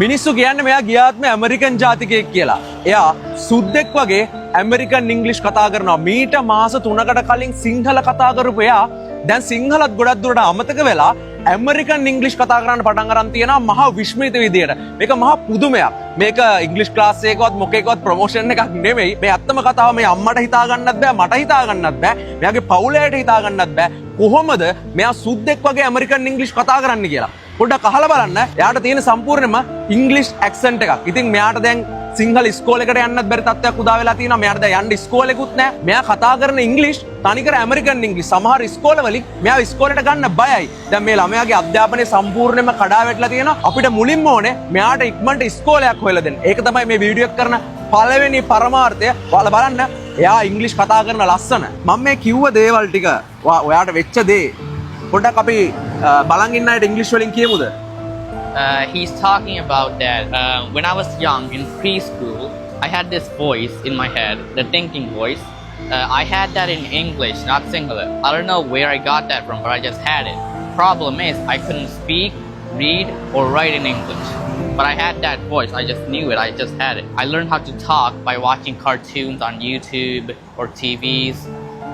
මිනිස්සු කියන්නේ මෙයා ගියාත්ම ඇමරිකන් ජාතිකයෙක් කියලා. එයා සුද්දෙක් වගේ ඇමරිකන් ඉංග්‍රීසි කතා කරනවා. මීට මාස 3කට කලින් සිංහල කතා කරපු එයා දැන් සිංහලත් ගොඩක් දුරට අමතක වෙලා ඇමරිකන් ඉංග්‍රීසි කතා කරන්න පටන් අරන් තියෙනවා මහා විශ්මිත විදියට. මේක මහා පුදුමයක්. මේක ඉංග්‍රීසි ක්ලාස් එකකවත් මොකේකවත් ප්‍රොමෝෂන් එකක් නෙමෙයි. මේ ඇත්තම කතාව මේ අම්මට හිතා ගන්නත් බෑ මට හිතා ගන්නත් බෑ. මෙයාගේ පවුලයට හිතා ගන්නත් බෑ. කොහොමද මෙයා සුද්දෙක් වගේ ඇමරිකන් ඉංග්‍රීසි කතා කරන්න කියලා. පොඩ්ඩක් අහලා බලන්න. එයාට තියෙන සම්පූර්ණයෙන්ම ඉංග්‍රීසි ඇක්සන්ට් එකක්. ඉතින් මෙයාට දැන් සිංහල ඉස්කෝලේකට යන්නත් බැරි තත්ත්වයක් උදා වෙලා තියෙනවා. මෙයාට දැන් යන්න ඉස්කෝලේකුත් නැහැ. මෙයා කතා කරන ඉංග්‍රීසි තනිකර ඇමරිකන් ඉංග්‍රීසි. සමහර ඉස්කෝලවලින් මෙයා ඉස්කෝලේට ගන්න බයයි. දැන් මේ ළමයාගේ අධ්‍යාපනය සම්පූර්ණයෙන්ම කඩා වැටලා තියෙනවා. අපිට මුලින්ම ඕනේ මෙයාට ඉක්මනට ඉස්කෝලයක් හොයලා දෙන්න. ඒක තමයි මේ වීඩියෝ එක කරන පළවෙනි පරමාර්ථය. ඔයාලා බලන්න එයා ඉංග්‍රීසි කතා කරන ලස්සන. මම මේ කිව්ව දේවල් ටික ඔයාට වෙච්ච දේ පොඩ්ඩක් අපි බලන් ඉන්න අයට ඉංග්‍රීසි වලින් කියමුද? He's talking about that when I was young in preschool, I had this voice in my head, the thinking voice. I had that in English, not Sinhala. I don't know where I got that from, but I just had it. Problem is, I couldn't speak, read, or write in English. But I had that voice, I just knew it, I just had it. I learned how to talk by watching cartoons on YouTube or TVs.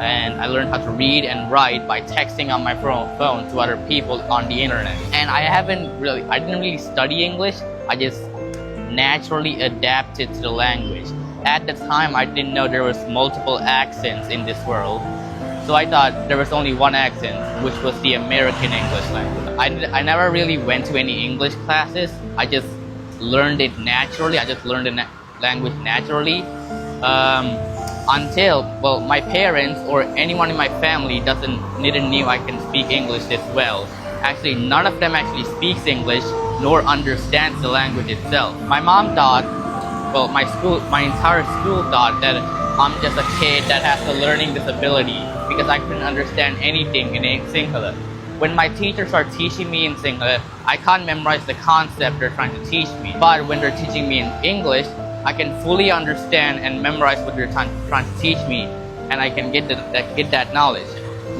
And I learned how to read and write by texting on my phone to other people on the internet. And I didn't really study English, I just naturally adapted to the language. At the time, I didn't know there was multiple accents in this world. So I thought there was only one accent, which was the American English language. I never really went to any English classes, I just learned it naturally, I just learned the language naturally. Until my parents or anyone in my family didn't knew I can speak English this well. Actually, none of them actually speaks English nor understands the language itself. My mom thought, my entire school thought that I'm just a kid that has a learning disability because I couldn't understand anything in Sinhala. When my teachers are teaching me in Sinhala, I can't memorize the concept they're trying to teach me. But when they're teaching me in English, I can fully understand and memorize what they're trying to teach me, and I can get that knowledge.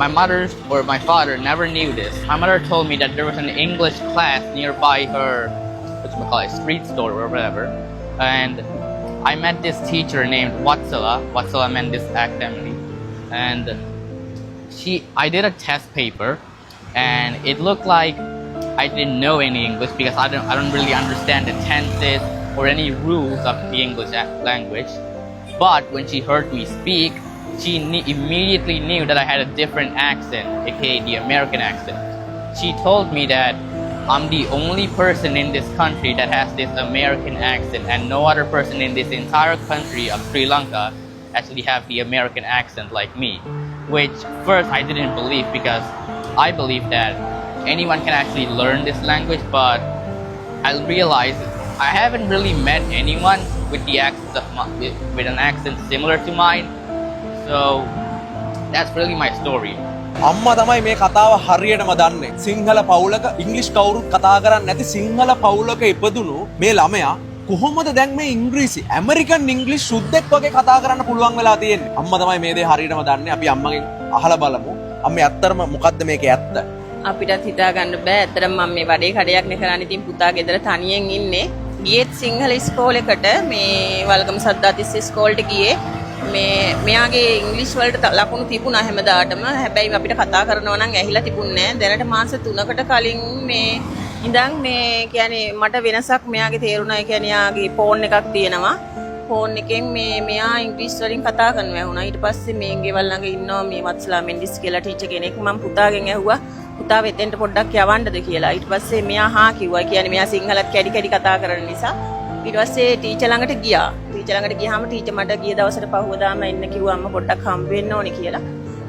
My mother or my father never knew this. My mother told me that there was an English class nearby her, street store or whatever, and I met this teacher named Watsala. Watsala meant this academy, and I did a test paper, and it looked like I didn't know any English because I don't really understand the tenses or any rules of the English language. But when she heard me speak, she immediately knew that I had a different accent, aka the American accent. She told me that I'm the only person in this country that has this American accent, and no other person in this entire country of Sri Lanka actually have the American accent like me. Which first I didn't believe because I believe that anyone can actually learn this language, but I realized I haven't really met anyone with with an accent similar to mine, so that's really my story. අම්මා තමයි මේ කතාව හරියටම දන්නේ. සිංහල පවුලක ඉංග්‍රීසි කවුරුත් කතා කරන්නේ නැති සිංහල පවුලක ඉපදුණු මේ ළමයා කොහොමද දැන් මේ ඉංග්‍රීසි ඇමරිකන් ඉංග්‍රීසි සුද්දෙක් වගේ කතා කරන්න පුළුවන් වෙලා තියෙන්නේ. අම්මා තමයි මේ දේ හරියටම දන්නේ. අපි අම්මගෙන් අහලා බලමු. අම්මේ ඇත්තටම මොකද්ද මේකේ ඇත්ත? අපිටත් හිතා ගන්න බෑ. ඇත්තටම මම මේ වැඩේ කඩයක් නේ කරන්නේ. ඉතින් පුතා ගෙදර තනියෙන් ඉන්නේ. ගියෙත් සිංහල ඉස්කෝලේකට මේ වල්ගම සද්දාතිස්ස ඉස්කෝලේට ගියේ. මෙයාගේ ඉංග්‍රීසි වලට ලකුණු තිබුණා හැමදාටම. හැබැයි අපිට කතා කරනවා නම් ඇහිලා තිබුණේ නෑ. දැනට මාස 3කට කලින් ඉඳන් කියන්නේ මට වෙනසක් මෙයාගේ තේරුණා. ඒ කියන්නේ යාගේ ෆෝන් එකක් තියෙනවා. ෆෝන් එකෙන් මෙයා ඉංග්‍රීසි වලින් කතා කරනවා වුණා. ඊට පස්සේ මේ ගෙවල් ළඟ ඉන්නවා මේ වත්සලා මෙන්ඩිස් කියලා ටීචර් කෙනෙක්. මම පුතාගෙන් ඇහුවා පුතා වෙතෙන්ට පොඩ්ඩක් යවන්නද කියලා. ඊට පස්සේ මෙයා හා කිව්වා. කියන්නේ මෙයා සිංහලත් කැඩි කැඩි කතා කරන නිසා. ඊට පස්සේ ටීචර් ළඟට ගියා. ටීචර් ළඟට ගියාම ටීචර් මට ගිය දවසට පහුවදාම එන්න කිව්වා අම්මා පොඩ්ඩක් හම්බ වෙන්න ඕනේ කියලා.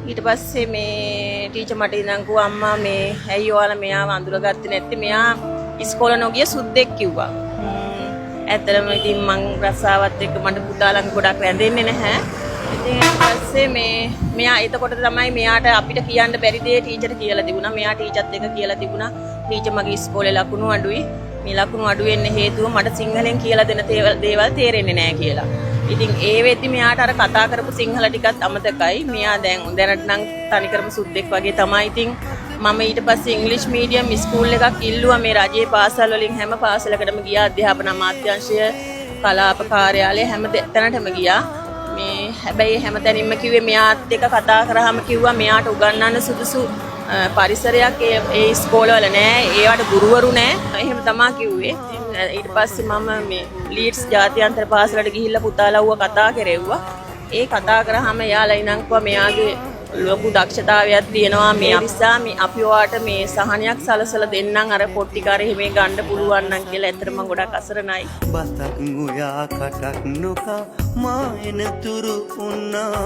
ඊට පස්සේ මේ ටීචර් මට ඉඳන් කිව්වා අම්මා ඇයි ඔයාලා මෙයාව අඳුරගත්තේ නැත්තේ? මෙයා ඉස්කෝලේ නොගිය සුද්දෙක් කිව්වා. ඇත්තටම ඉතින් මං රස්සාවත් එක්ක මට පුතා ළඟ ගොඩක් රැඳෙන්නේ නැහැ. ඉතින් ඊට පස්සේ මෙයා එතකොට තමයි මෙයාට අපිට කියන්න බැරි දේ ටීචර් කියලා තිබුණා. මෙයා ටීචර්ත් එක්ක කියලා තිබුණා ටීචර් මගේ ඉස්කෝලේ ලකුණු අඩුයි. මේ ලකුණු අඩු වෙන්න හේතුව මට සිංහලෙන් කියලා දෙන දේවල් තේරෙන්නේ නැහැ කියලා. ඉතින් ඒ වෙද්දි මෙයාට අර කතා කරපු සිංහල ටිකත් අමතකයි. මෙයා දැනට නම් තනිකරම සුද්දෙක් වගේ තමයි. ඉතින් මම ඊට පස්සේ ඉංග්‍රීසි මීඩියම් ස්කූල් එකක් ඉල්ලුවා මේ රජයේ පාසල් වලින් හැම පාසලකටම ගියා අධ්‍යාපන අමාත්‍යාංශය කලාප කාර්යාලය හැම තැනටම ගියා මේ හැබැයි හැම තැනින්ම කිව්වේ මෙයාත් එක්ක කතා කරාම කිව්වා මෙයාට උගන්වන්න සුදුසු පරිසරයක් ඒ ඉස්කෝලවල නෑ ඒවට ගුරුවරු නෑ එහෙම තමයි කිව්වේ ඊට පස්සේ මම මේ ලීඩ්ස් ජාත්‍යන්තර පාසලට ගිහිල්ලා පුතාලව්ව කතා කරෙව්වා ඒ කතා කරාම එයාලා ඉනම් කිව්වා මෙයාගේ ලොකු දක්ෂතාවයක් තියෙනවා මේ නිසා මේ අපි ඔයාට මේ සහනයක් සලසලා දෙන්නම් අර පොට්ටි කාරේ හිමේ ගන්න පුළුවන් නම් කියලා ඇත්තටම මම ගොඩක් අසරණයි බතක් උයා කටක් නොකා මා එනතුරු වුණා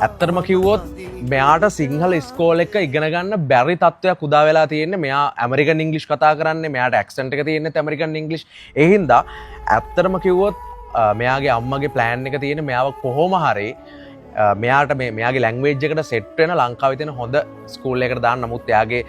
ඇත්තටම කිව්වොත් මෙයාට සිංහල ඉස්කෝල එක ඉගෙන ගන්න බැරි තත්ත්වයක් උදා වෙලා තියෙන්නේ මෙයා ඇමරිකන් ඉංග්‍රීසි කතා කරන්නේ මෙයාට ඇක්සන්ට් එක තියෙන්නේ ඇමරිකන් ඉංග්‍රීසි ඒ හින්දා ඇත්තටම කිව්වොත් මෙයාගේ අම්මගේ ප්ලෑන් එක තියෙන්නේ මෙයාව කොහොම හරි මෙයාට මෙයාගේ ලැංග්වේජ් එකට සෙට් වෙන ලංකාවේ තියෙන හොඳ ස්කූල් එකකට දාන්න නමුත් එයාගේ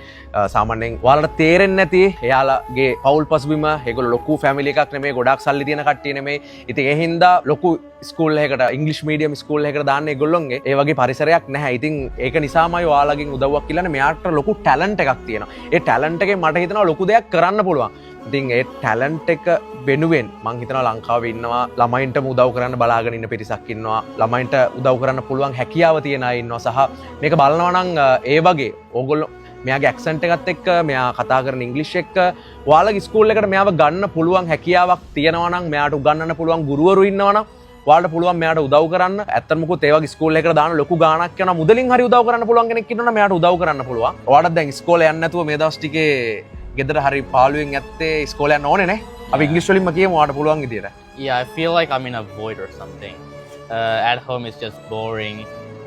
සාමාන්‍යයෙන් ඔයාලට තේරෙන්නේ නැති එයාලගේ පවුල් පසුබිම ඒගොල්ලෝ ලොකු ෆැමිලි එකක් නෙමෙයි ගොඩක් සල්ලි තියෙන කට්ටිය නෙමෙයි ඉතින් ඒ හින්දා ලොකු ස්කූල් එකකට ඉංග්‍රීසි මීඩියම් ස්කූල් එකකට දාන්න ඒගොල්ලොන්ගේ ඒ වගේ පරිසරයක් නැහැ ඉතින් ඒක නිසාමයි ඔයාලගෙන් උදව්වක් ඉල්ලන්නේ මෙයාට ලොකු ටැලන්ට් එකක් තියෙනවා ඒ ටැලන්ට් එකෙන් මට හිතෙනවා ලොකු දෙයක් කරන්න පුළුවන් ඉතින් ඒ ටැලන්ට් එක වෙනුවෙන් මං හිතනවා ලංකාවේ ඉන්නවා ළමයින්ට උදව් කරන්න බලාගෙන ඉන්න පිරිසක් ඉන්නවා ළමයින්ට උදව් කරන්න පුළුවන් හැකියාව තියෙන අය ඉන්නවා සහ මේක බලනවා නම් ඒ වගේ ඕගොල්ලෝ මෙයාගේ ඇක්සන්ට් එකත් එක්ක මෙයා කතා කරන ඉංග්‍රීසි එක්ක ඔයාලගේ ස්කූල් එකට මෙයාව ගන්න පුළුවන් හැකියාවක් තියෙනවා නම් මෙයාට උගන්වන්න පුළුවන් ගුරුවරු ඉන්නවා නම් ඔයාලට පුළුවන් මෙයාට උදව් කරන්න ඇත්තටම මොකද ඒ වගේ ස්කූල් එකකට දාන ලොකු ගාණක් යනවා මුදලින් හරි උදව් කරන්න පුළුවන් කෙනෙක් ඉන්නවනම් මෙයාට උදව් කරන්න පුළුවන් ඔයාලට දැන් ඉස්කෝලේ යන්න නැතුව මේ දවස් ටිකේ ගෙදර හරි පාළුවෙන් ඇත්තේ ඉස්කෝලේ යන්න ඕනේ නේ අපි ඉංග්‍රීසි වලින්ම කියමු ඔයාලට පුළුවන් විදියට Yeah, I feel like I'm in a void or something. At home it's just boring.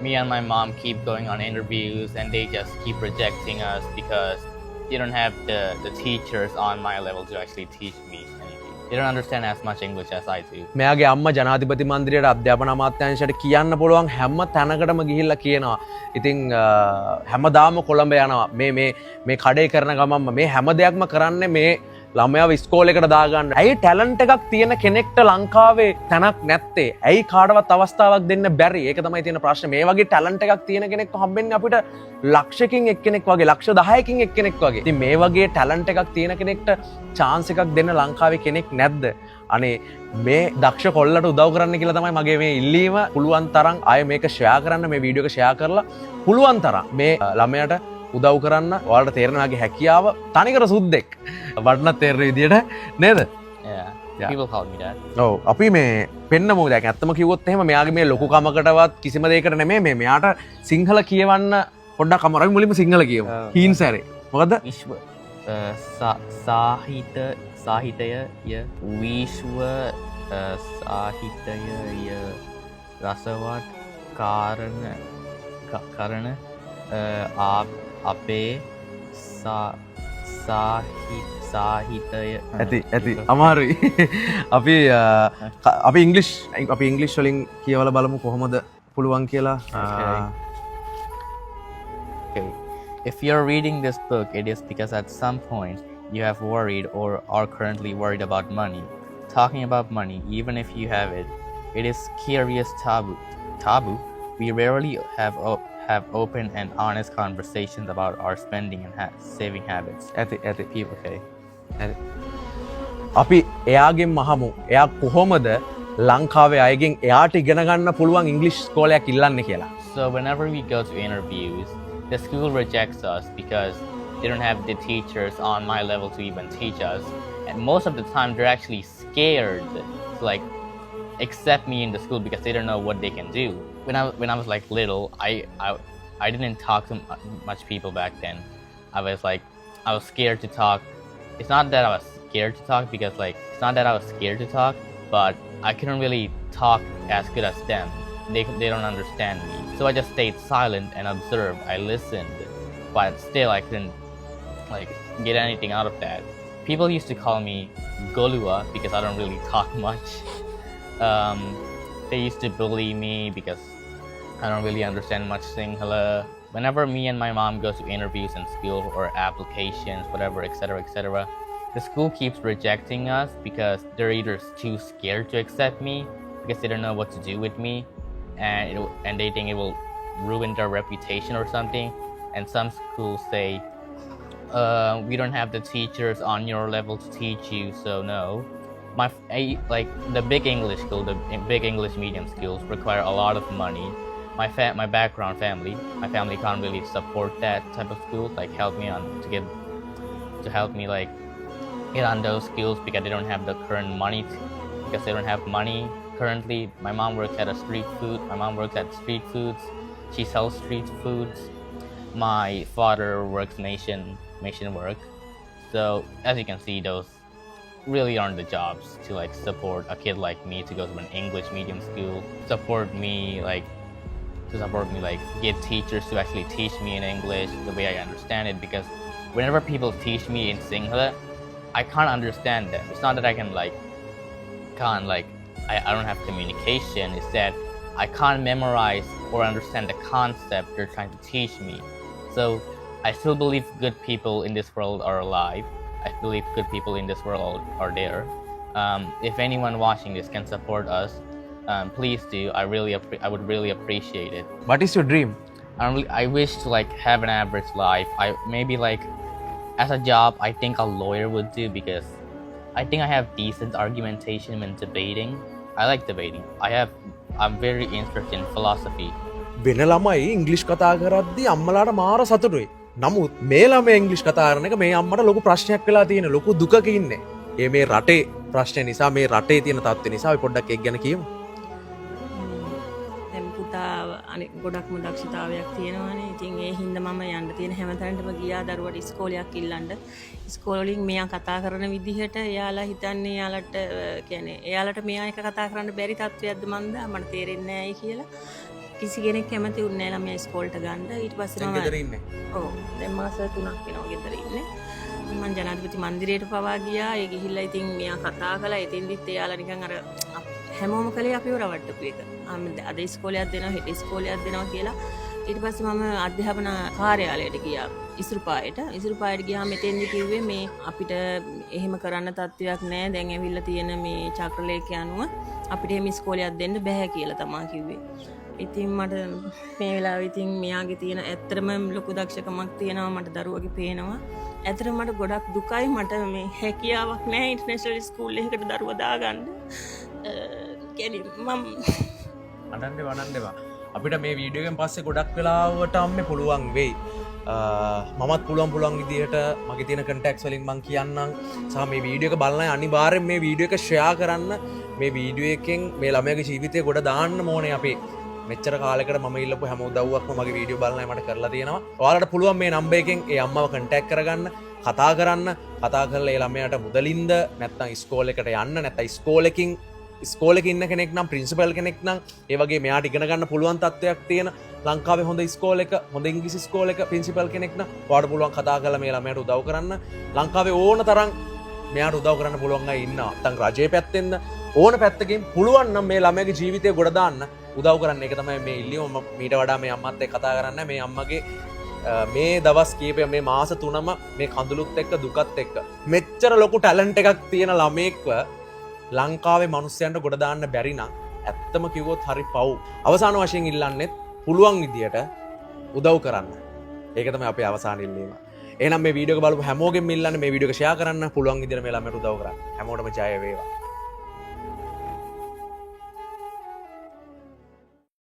Me and my mom keep going on interviews and they just keep rejecting us because they don't have the teachers on my level to actually teach me anything. They don't understand as much English as I do. මෙයාගේ අම්මා ජනාධිපති මන්දිරයට අධ්‍යාපන අමාත්‍යාංශයට කියන්න පුළුවන් හැම තැනකටම ගිහිල්ලා කියනවා. ඉතින් හැමදාම කොළඹ යනවා. මේ කඩේ කරන ගමන්ම මේ හැම දෙයක්ම කරන්නේ මේ ළමයාව ඉස්කෝලේකට දාගන්න. ඇයි ටැලන්ට් එකක් තියෙන කෙනෙක්ට ලංකාවේ තැනක් නැත්තේ? ඇයි කාටවත් අවස්ථාවක් දෙන්න බැරි? ඒක තමයි තියෙන ප්‍රශ්නේ. මේ වගේ ටැලන්ට් එකක් තියෙන කෙනෙක් හම්බෙන්නේ අපිට ලක්ෂකින් එක්කෙනෙක් වගේ, ලක්ෂ 10කින් එක්කෙනෙක් වගේ. ඉතින් මේ වගේ ටැලන්ට් එකක් තියෙන කෙනෙක්ට chance එකක් දෙන්න ලංකාවේ කෙනෙක් නැද්ද? අනේ මේ දක්ෂ කොල්ලට උදව් කරන්න කියලා තමයි මගේ මේ ඉල්ලීම. පුළුවන් තරම් ආයෙ මේක ෂෙයා කරන්න, මේ වීඩියෝ එක ෂෙයා කරලා පුළුවන් තරම් මේ ළමයාට උදව් කරන්න. ඔයාලට තේරෙනවාගේ හැකියාව තනිකර සුද්දෙක් වටනත් තේරෙන විදියට නේද? Yeah. People call me that. ඔව් අපි මේ පෙන්නමු දැන් ඇත්තම කිව්වොත් එහෙම මෙයාගේ මේ ලොකු කමකටවත් කිසිම දෙයකට නෙමෙයි මෙයාට සිංහල කියවන්න පොඩ්ඩක් අමාරුයි. අපි මුලින්ම සිංහල කියමු. හීන් සැරේ. මොකද? විශ්ව සාහිත්‍යය විශ්ව සාහිත්‍යය රසවත් කරන අපේ සාහිත්‍යය ඇති අමාරුයි. අපි ඉංග්ලිෂ් වලින් කියවලා බලමු කොහොමද පුළුවන් කියලා. Okay. If you're reading this book, it is because at some point you have worried or are currently worried about money. Talking about money, even if you have it, it is curious taboo. We rarely have open and honest conversations about our spending and saving habits. ඇති People say. අපි එයාගෙන් මහමු. එයා කොහොමද ලංකාවේ අයගෙන් එයාට ඉගෙන ගන්න පුළුවන් ඉංග්‍රීසි ස්කෝලයක් ඉල්ලන්නේ කියලා. So whenever we go to interviews, the school rejects us because they don't have the teachers on my level to even teach us. And most of the time they're actually scared to like accept me in the school because they don't know what they can do. When I was like little, I didn't talk to much people back then. I was scared to talk. It's not that I was scared to talk because it's not that I was scared to talk, but I couldn't really talk as good as them. They don't understand me. So I just stayed silent and observed. I listened, but still I couldn't get anything out of that. People used to call me Golua because I don't really talk much. They used to bully me because I don't really understand much Sinhala. Whenever me and my mom go to interviews in school or applications, whatever, etc., the school keeps rejecting us because they're either too scared to accept me because they don't know what to do with me, and they think it will ruin their reputation or something. And some schools say, we don't have the teachers on your level to teach you, so no. Like the big English school, the big English medium schools require a lot of money. My background family, my family can't really support that type of schools, like help me like get on those schools because they don't have the current money. Because they don't have money currently. My mom works at street foods. She sells street foods. My father works nation work. So as you can see, those really aren't the jobs to like support a kid like me to go to an English medium school, support me like get teachers to actually teach me in English the way I understand it. Because whenever people teach me in Sinhala, I can't understand them. It's not that I don't have communication. It's that I can't memorize or understand the concept they're trying to teach me. So I still believe good people in this world are alive. I believe good people in this world are there. If anyone watching this can support us, please do. I would really appreciate it. What is your dream? I wish to like have an average life. Maybe like as a job, I think a lawyer would do, because I think I have decent argumentation when debating. I like debating. I'm very interested in philosophy. වෙන ළමයි ඉංග්‍රීසි කතා කරද්දී අම්මලාට මාර සතුටුයි. නමුත් මේ ළමයා ඉංග්‍රීසි කතා කරන එක මේ අම්මට ලොකු ප්‍රශ්නයක් වෙලා තියෙන. ලොකු දුකක ඉන්නේ. මේ රටේ ප්‍රශ්න නිසා, මේ රටේ තියෙන තත්ත්ව නිසා අපි පොඩ්ඩක් ඒක ගැන කියමු. දැන් පුතා ගොඩක්ම දක්ෂතාවයක් තියෙනවානේ. ඉතින් ඒ හින්දා මම යන්න තියෙන හැමතැනටම ගියා දරුවට ඉස්කෝලයක් ඉල්ලන්න. ඉස්කෝලෙන් මෙයා කතා කරන විදිහට එයාලා හිතන්නේ එයාලට මෙයා එක කතා කරන්න බැරි තත්ත්වයක්ද මට තේරෙන්නේ නැහැ කියලා. කිසි කෙනෙක් කැමති වුණේ නැහැ ළමයා ඉස්කෝලේට ගන්න. ඊට පස්සේ මම ගෙදර ඉන්නේ. ඔව් දැන් මාස 3ක් වෙනවා ගෙදර ඉන්නේ. මම ජනාධිපති මන්දිරයට පවා ගියා. ඒ ගිහිල්ලා ඉතින් මෙයා කතා කළා. එතෙන්දිත් එයාලා නිකන් අර හැමෝම කලේ අපිව රවට්ටපු එක. අද ඉස්කෝලයක් දෙනවා, හෙට ඉස්කෝලයක් දෙනවා කියලා. ඊට පස්සේ මම අධ්‍යාපන කාර්යාලයට ගියා ඉසුරුපායට. ඉසුරුපායට ගියාම මෙතෙන්දි කිව්වේ මේ අපිට එහෙම කරන්න තත්ත්වයක් නැහැ. දැන් ඇවිල්ලා තියෙන මේ චක්‍රලේඛය අනුව අපිට එහෙම ඉස්කෝලයක් දෙන්න බෑ කියලා තමයි කිව්වේ. ඉතින් මට මේ වෙලාවේ ඉතින් මෙයාගේ තියෙන ඇත්තටම ලොකු දක්ෂකමක් තියෙනවා මට දරුවගේ පේනවා. ඇත්තටම මට ගොඩක් දුකයි මට මේ හැකියාවක් නැහැ ඉන්ටර්නැෂනල් ස්කූල් එකකට දරුවා දාගන්න. වඩන්නවා අපිට මේ වීඩියෝ එකෙන් පස්සේ ගොඩක් වෙලාවට අම්මේ පුළුවන් වෙයි. මමත් පුළුවන් විදිහට මගේ තියෙන කන්ටැක්ට්ස් වලින් මම කියන්නම්. සහ මේ වීඩියෝ එක බලන අය අනිවාර්යෙන් මේ වීඩියෝ එක ෂෙයා කරන්න. මේ වීඩියෝ එකෙන් මේ ළමයාගේ ජීවිතේ ගොඩ දාන්න ඕනේ අපි. මෙච්චර කාලෙකට මම ඉල්ලපු හැම උදව්වක්ම මගේ වීඩියෝ බලන අය මට කරලා තියෙනවා. ඔයාලට පුළුවන් මේ නම්බර් එකෙන් ඒ අම්මව කන්ටැක්ට් කරගන්න, කතා කරලා ඒ ළමයාට මුදලින්ද නැත්නම් ඉස්කෝලේකට යන්න, නැත්නම් ඉස්කෝලේක ඉන්න කෙනෙක් නම් ප්‍රින්සිපල් කෙනෙක් නම් ඒ වගේ මෙයාට ඉගෙන ගන්න පුළුවන් තත්ත්වයක් තියෙන ලංකාවේ හොඳ ඉස්කෝලේක, හොඳ ඉංග්‍රීසි ඉස්කෝලේක ප්‍රින්සිපල් කෙනෙක් නම් ඔයාලට පුළුවන් කතා කරලා මේ ළමයාට උදව් කරන්න. ලංකාවේ ඕන තරම් මෙයාට උදව් කරන්න පුළුවන් අය ඉන්නවා. නැත්නම් රජයේ පැත්තෙන්ද ඕන පැත්තකින් පුළුවන් නම් මේ ළමයාගේ ජීවිතය ගොඩ දාන්න උදව් කරන්න. ඒක තමයි මේ ඉල්ලීම. මීට වඩා මේ අම්මත් එක්ක කතා කරන්න. මේ අම්මගේ මේ දවස් කීපය මේ මාස 3ම මේ කඳුළුත් එක්ක දුකත් එක්ක මෙච්චර ලොකු ටැලන්ට් එකක් තියෙන ළමෙක්ව ලංකාවේ මිනිස්සුන්ට ගොඩ දාන්න බැරි නම් ඇත්තම කිව්වොත් හරි පව්. අවසාන වශයෙන් ඉල්ලන්නේ පුළුවන් විදියට උදව් කරන්න. ඒක තමයි අපේ අවසාන ඉල්ලීම. එහෙනම් මේ වීඩියෝ එක බලපු හැමෝගෙම ඉල්ලන්නේ මේ වීඩියෝ එක ෂෙයා කරන්න, පුළුවන් විදියට මේ ළමයට උදව් කරන්න. හැමෝටම ජය වේවා.